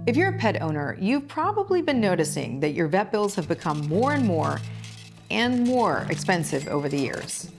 If you're a pet owner, you've probably been noticing that your vet bills have become more and more expensive over the years.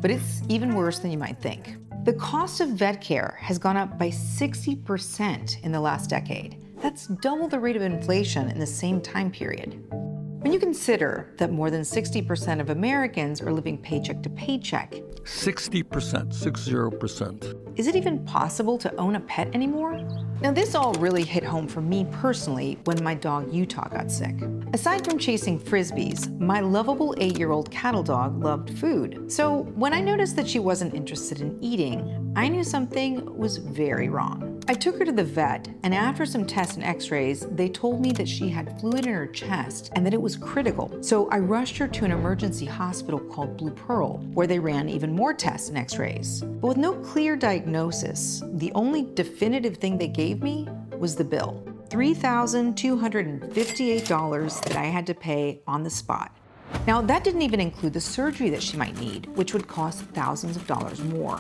But it's even worse than you might think. The cost of vet care has gone up by 60% in the last decade. That's double the rate of inflation in the same time period. When you consider that more than 60% of Americans are living paycheck to paycheck, 60%, 60%. Is it even possible to own a pet anymore? Now, this all really hit home for me personally when my dog Utah got sick. Aside from chasing frisbees, my lovable 8-year-old cattle dog loved food. So when I noticed that she wasn't interested in eating, I knew something was very wrong. I took her to the vet, and after some tests and x-rays, they told me that she had fluid in her chest and that it was critical. So I rushed her to an emergency hospital called Blue Pearl, where they ran even more tests and x-rays. But with no clear diagnosis, the only definitive thing they gave me was the bill. $3,258 that I had to pay on the spot. Now, that didn't even include the surgery that she might need, which would cost thousands of dollars more.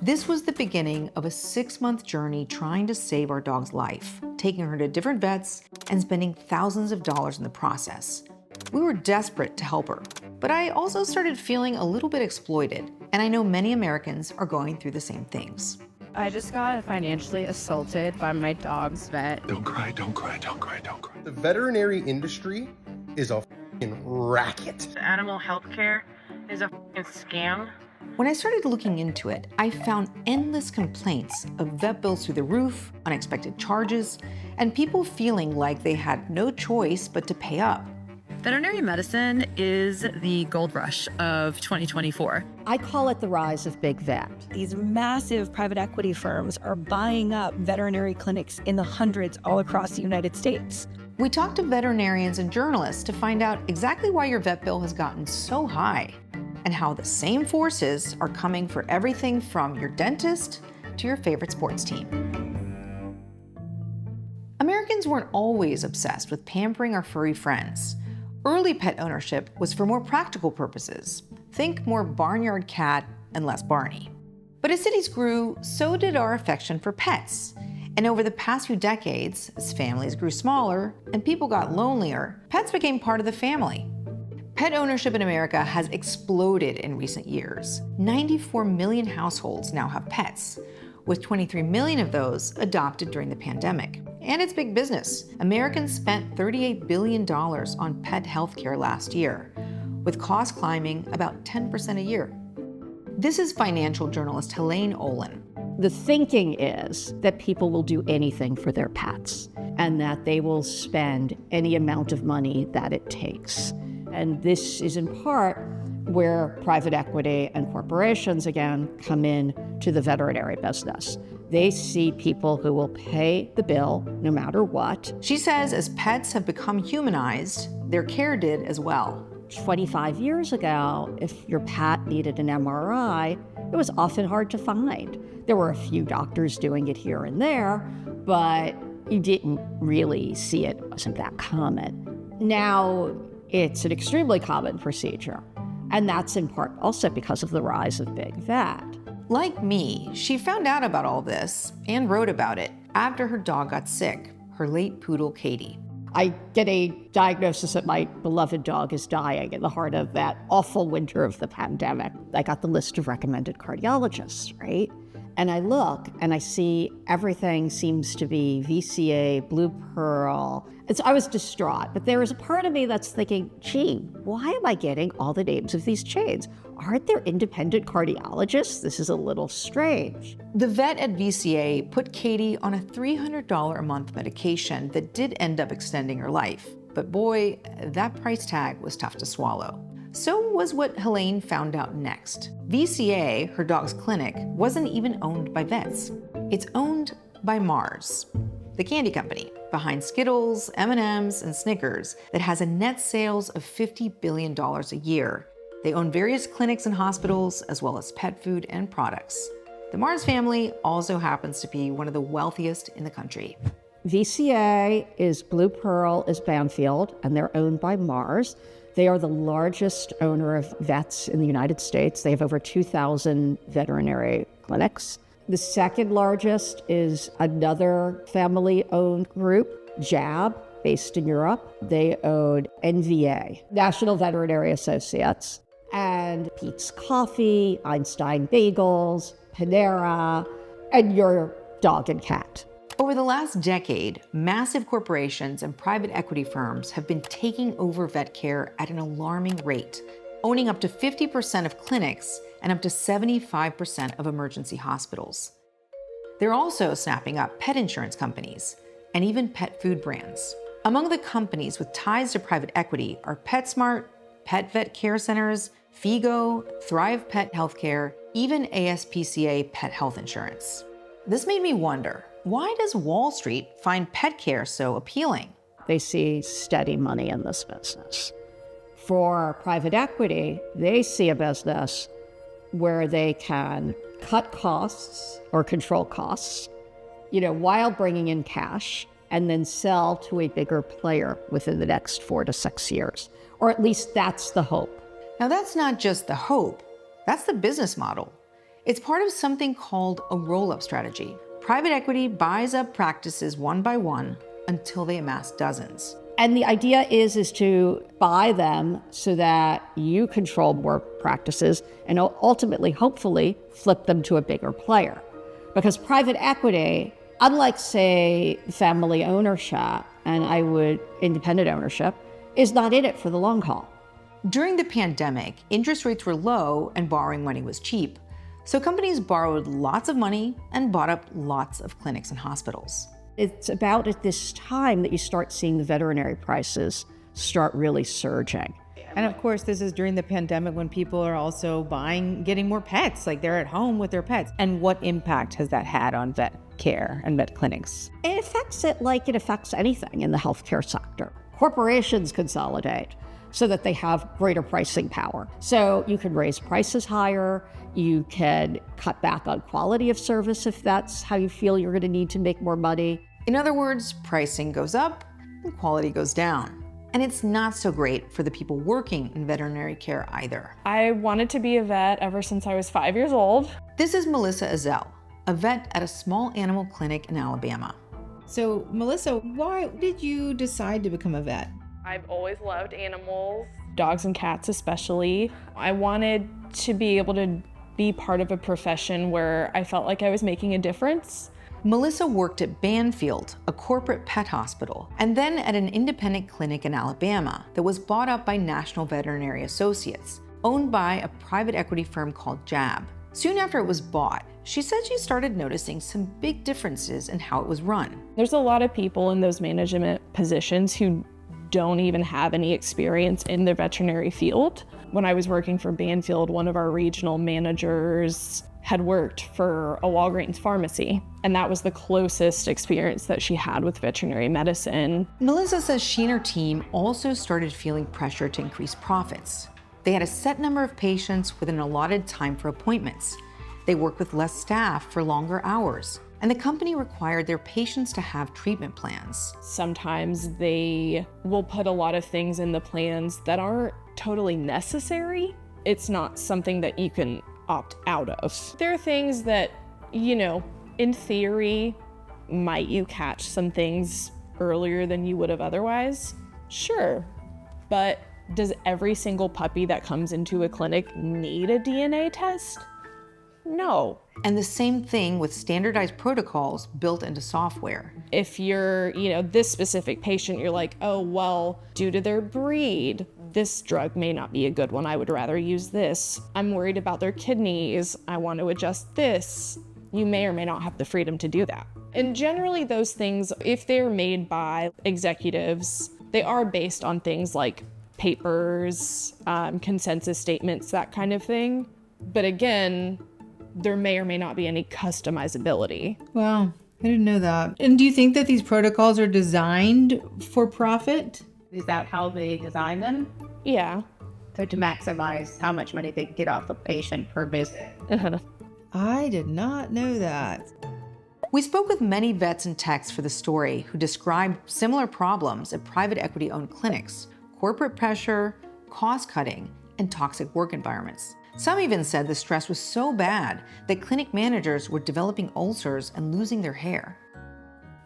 This was the beginning of a 6-month journey trying to save our dog's life, taking her to different vets and spending thousands of dollars in the process. We were desperate to help her, but I also started feeling a little bit exploited, and I know many Americans are going through the same things. I just got financially assaulted by my dog's vet. Don't cry, don't cry, don't cry, don't cry. The veterinary industry is a f***ing racket. Animal healthcare is a f***ing scam. When I started looking into it, I found endless complaints of vet bills through the roof, unexpected charges, and people feeling like they had no choice but to pay up. Veterinary medicine is the gold rush of 2024. I call it the rise of big vet. These massive private equity firms are buying up veterinary clinics in the hundreds all across the United States. We talked to veterinarians and journalists to find out exactly why your vet bill has gotten so high and how the same forces are coming for everything from your dentist to your favorite sports team. Americans weren't always obsessed with pampering our furry friends. Early pet ownership was for more practical purposes. Think more barnyard cat and less Barney. But as cities grew, so did our affection for pets. And over the past few decades, as families grew smaller and people got lonelier, pets became part of the family. Pet ownership in America has exploded in recent years. 94 million households now have pets, with 23 million of those adopted during the pandemic. And it's big business. Americans spent $38 billion on pet health care last year, with costs climbing about 10% a year. This is financial journalist Helene Olin. The thinking is that people will do anything for their pets and that they will spend any amount of money that it takes. And this is in part where private equity and corporations, again, come in to the veterinary business. They see people who will pay the bill no matter what. She says as pets have become humanized, their care did as well. 25 years ago, if your pet needed an MRI, it was often hard to find. There were a few doctors doing it here and there, but you didn't really see it. It wasn't that common. Now, it's an extremely common procedure, and that's in part also because of the rise of big vet. Like me, she found out about all this and wrote about it after her dog got sick, her late poodle, Katie. I get a diagnosis that my beloved dog is dying in the heart of that awful winter of the pandemic. I got the list of recommended cardiologists, right? And I look and I see everything seems to be VCA, Blue Pearl. And so I was distraught, but there was a part of me that's thinking, gee, why am I getting all the names of these chains? Aren't there independent cardiologists? This is a little strange. The vet at VCA put Katie on a $300 a month medication that did end up extending her life. But boy, that price tag was tough to swallow. So was what Helene found out next. VCA, her dog's clinic, wasn't even owned by vets. It's owned by Mars, the candy company behind Skittles, M&Ms, and Snickers that has a net sales of $50 billion a year. They own various clinics and hospitals, as well as pet food and products. The Mars family also happens to be one of the wealthiest in the country. VCA is Blue Pearl is Banfield, and they're owned by Mars. They are the largest owner of vets in the United States. They have over 2,000 veterinary clinics. The second largest is another family-owned group JAB, based in Europe. They own NVA, National Veterinary Associates, and Peet's Coffee, Einstein Bagels, Panera, and your dog and cat. Over the last decade, massive corporations and private equity firms have been taking over vet care at an alarming rate, owning up to 50% of clinics and up to 75% of emergency hospitals. They're also snapping up pet insurance companies and even pet food brands. Among the companies with ties to private equity are PetSmart, Pet Vet Care Centers, Figo, Thrive Pet Healthcare, even ASPCA Pet Health Insurance. This made me wonder, why does Wall Street find pet care so appealing? They see steady money in this business. For private equity, they see a business where they can cut costs or control costs, while bringing in cash, and then sell to a bigger player within the next 4 to 6 years. Or at least that's the hope. Now that's not just the hope, that's the business model. It's part of something called a roll-up strategy. Private equity buys up practices one by one until they amass dozens. And the idea is to buy them so that you control more practices and ultimately, hopefully, flip them to a bigger player. Because private equity, unlike, say, family ownership and independent ownership, is not in it for the long haul. During the pandemic, interest rates were low and borrowing money was cheap. So companies borrowed lots of money and bought up lots of clinics and hospitals. It's about at this time that you start seeing the veterinary prices start really surging. And of course, this is during the pandemic when people are also getting more pets, like they're at home with their pets. And what impact has that had on vet care and vet clinics? It affects it like it affects anything in the healthcare sector. Corporations consolidate so that they have greater pricing power. So you can raise prices higher, you can cut back on quality of service if that's how you feel you're going to need to make more money. In other words, pricing goes up and quality goes down. And it's not so great for the people working in veterinary care either. I wanted to be a vet ever since I was 5 years old. This is Melissa Ezell, a vet at a small animal clinic in Alabama. So, Melissa, why did you decide to become a vet? I've always loved animals, dogs and cats especially. I wanted to be able to be part of a profession where I felt like I was making a difference. Melissa worked at Banfield, a corporate pet hospital, and then at an independent clinic in Alabama that was bought up by National Veterinary Associates, owned by a private equity firm called JAB. Soon after it was bought, she said she started noticing some big differences in how it was run. There's a lot of people in those management positions who don't even have any experience in the veterinary field. When I was working for Banfield, one of our regional managers had worked for a Walgreens pharmacy, and that was the closest experience that she had with veterinary medicine. Melissa says she and her team also started feeling pressure to increase profits. They had a set number of patients with an allotted time for appointments. They worked with less staff for longer hours, and the company required their patients to have treatment plans. Sometimes they will put a lot of things in the plans that aren't totally necessary. It's not something that you can opt out of. There are things that, in theory, might you catch some things earlier than you would have otherwise? Sure, but does every single puppy that comes into a clinic need a DNA test? No. And the same thing with standardized protocols built into software. If you're, this specific patient, you're like, oh, well, due to their breed, this drug may not be a good one. I would rather use this. I'm worried about their kidneys. I want to adjust this. You may or may not have the freedom to do that. And generally those things, if they're made by executives, they are based on things like papers, consensus statements, that kind of thing. But again, there may or may not be any customizability. Wow, I didn't know that. And do you think that these protocols are designed for profit? Is that how they design them? Yeah. So to maximize how much money they can get off the patient per visit. I did not know that. We spoke with many vets and techs for the story who described similar problems at private equity-owned clinics: corporate pressure, cost cutting, and toxic work environments. Some even said the stress was so bad that clinic managers were developing ulcers and losing their hair.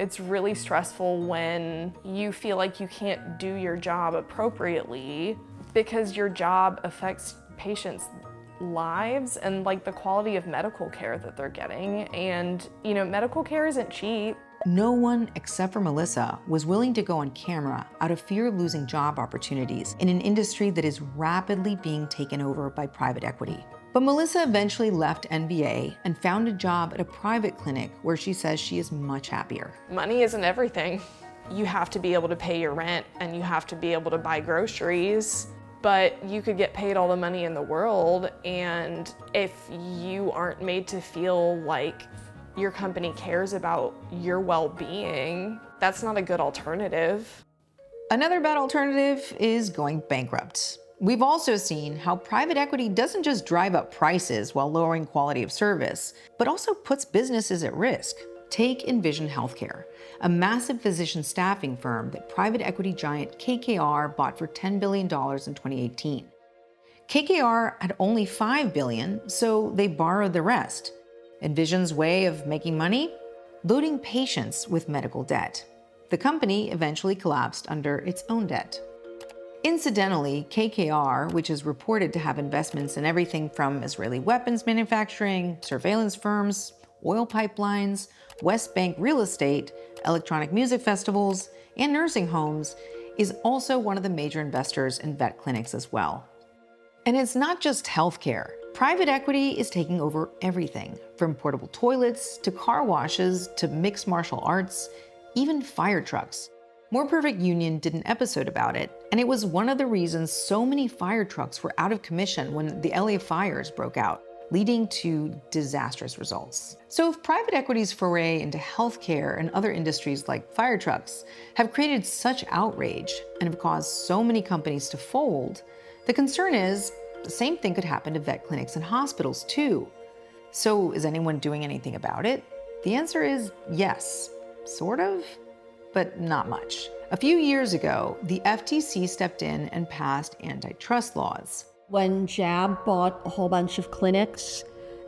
It's really stressful when you feel like you can't do your job appropriately because your job affects patients' lives and like the quality of medical care that they're getting. And you know, medical care isn't cheap. No one except for Melissa was willing to go on camera out of fear of losing job opportunities in an industry that is rapidly being taken over by private equity. But Melissa eventually left NBA and found a job at a private clinic where she says she is much happier. Money isn't everything. You have to be able to pay your rent and you have to be able to buy groceries, but you could get paid all the money in the world, and if you aren't made to feel like your company cares about your well-being, that's not a good alternative. Another bad alternative is going bankrupt. We've also seen how private equity doesn't just drive up prices while lowering quality of service, but also puts businesses at risk. Take Envision Healthcare, a massive physician staffing firm that private equity giant KKR bought for $10 billion in 2018. KKR had only $5 billion, so they borrowed the rest. Envision's way of making money? Loading patients with medical debt. The company eventually collapsed under its own debt. Incidentally, KKR, which is reported to have investments in everything from Israeli weapons manufacturing, surveillance firms, oil pipelines, West Bank real estate, electronic music festivals, and nursing homes, is also one of the major investors in vet clinics as well. And it's not just healthcare. Private equity is taking over everything, from portable toilets to car washes to mixed martial arts, even fire trucks. More Perfect Union did an episode about it, and it was one of the reasons so many fire trucks were out of commission when the LA fires broke out, leading to disastrous results. So if private equity's foray into healthcare and other industries like fire trucks have created such outrage and have caused so many companies to fold, the concern is the same thing could happen to vet clinics and hospitals too. So is anyone doing anything about it? The answer is yes, sort of, but not much. A few years ago, the FTC stepped in and passed antitrust laws. When JAB bought a whole bunch of clinics,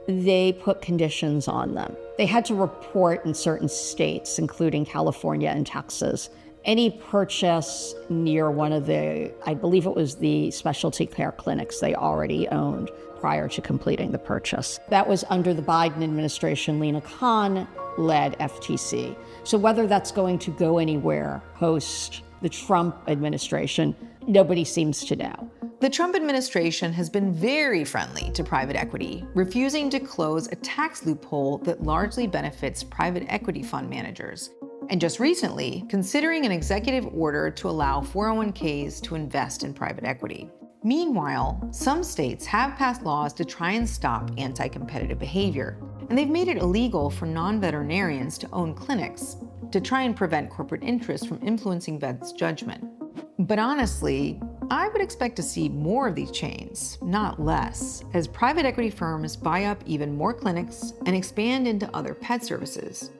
they put conditions on them. They had to report in certain states, including California and Texas, any purchase near one of the, I believe it was the specialty care clinics they already owned prior to completing the purchase. That was under the Biden administration, Lena Khan-led FTC. So whether that's going to go anywhere post the Trump administration, nobody seems to know. The Trump administration has been very friendly to private equity, refusing to close a tax loophole that largely benefits private equity fund managers. And just recently, considering an executive order to allow 401ks to invest in private equity. Meanwhile, some states have passed laws to try and stop anti-competitive behavior, and they've made it illegal for non-veterinarians to own clinics to try and prevent corporate interests from influencing vets' judgment. But honestly, I would expect to see more of these chains, not less, as private equity firms buy up even more clinics and expand into other pet services.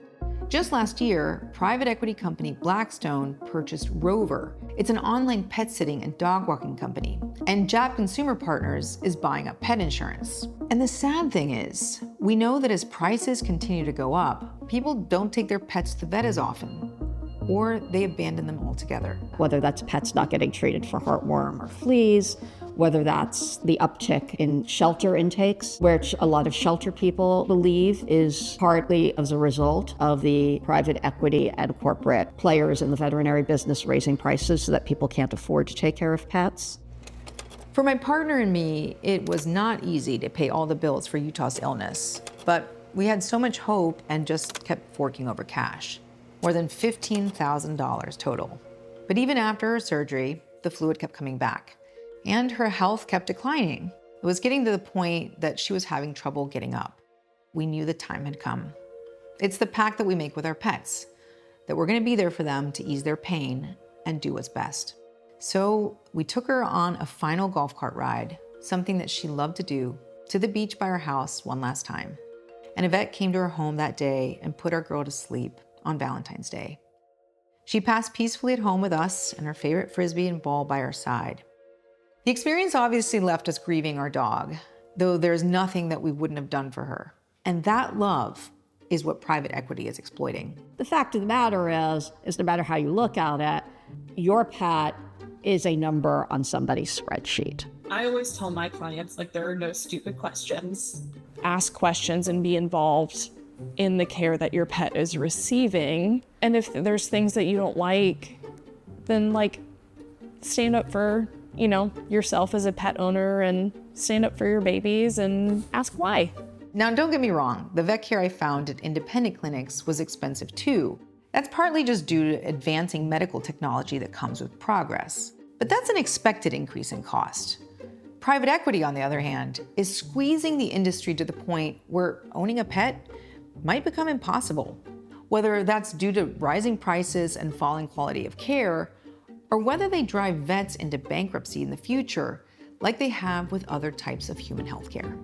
Just last year, private equity company Blackstone purchased Rover. It's an online pet sitting and dog walking company. And JAB Consumer Partners is buying up pet insurance. And the sad thing is, we know that as prices continue to go up, people don't take their pets to the vet as often, or they abandon them altogether. Whether that's pets not getting treated for heartworm or fleas, whether that's the uptick in shelter intakes, which a lot of shelter people believe is partly as a result of the private equity and corporate players in the veterinary business raising prices so that people can't afford to take care of pets. For my partner and me, it was not easy to pay all the bills for Utah's illness, but we had so much hope and just kept forking over cash. More than $15,000 total. But even after her surgery, the fluid kept coming back, and her health kept declining. It was getting to the point that she was having trouble getting up. We knew the time had come. It's the pact that we make with our pets, that we're gonna be there for them to ease their pain and do what's best. So we took her on a final golf cart ride, something that she loved to do, to the beach by her house one last time. And Yvette came to her home that day and put our girl to sleep on Valentine's Day. She passed peacefully at home with us and her favorite Frisbee and ball by her side. The experience obviously left us grieving our dog, though there's nothing that we wouldn't have done for her. And that love is what private equity is exploiting. The fact of the matter is no matter how you look at it, your pet is a number on somebody's spreadsheet. I always tell my clients, like, there are no stupid questions. Ask questions and be involved in the care that your pet is receiving. And if there's things that you don't like, then like stand up for, you know, yourself as a pet owner and stand up for your babies and ask why. Now, don't get me wrong, the vet care I found at independent clinics was expensive too. That's partly just due to advancing medical technology that comes with progress. But that's an expected increase in cost. Private equity, on the other hand, is squeezing the industry to the point where owning a pet might become impossible. Whether that's due to rising prices and falling quality of care, or whether they drive vets into bankruptcy in the future, like they have with other types of human healthcare.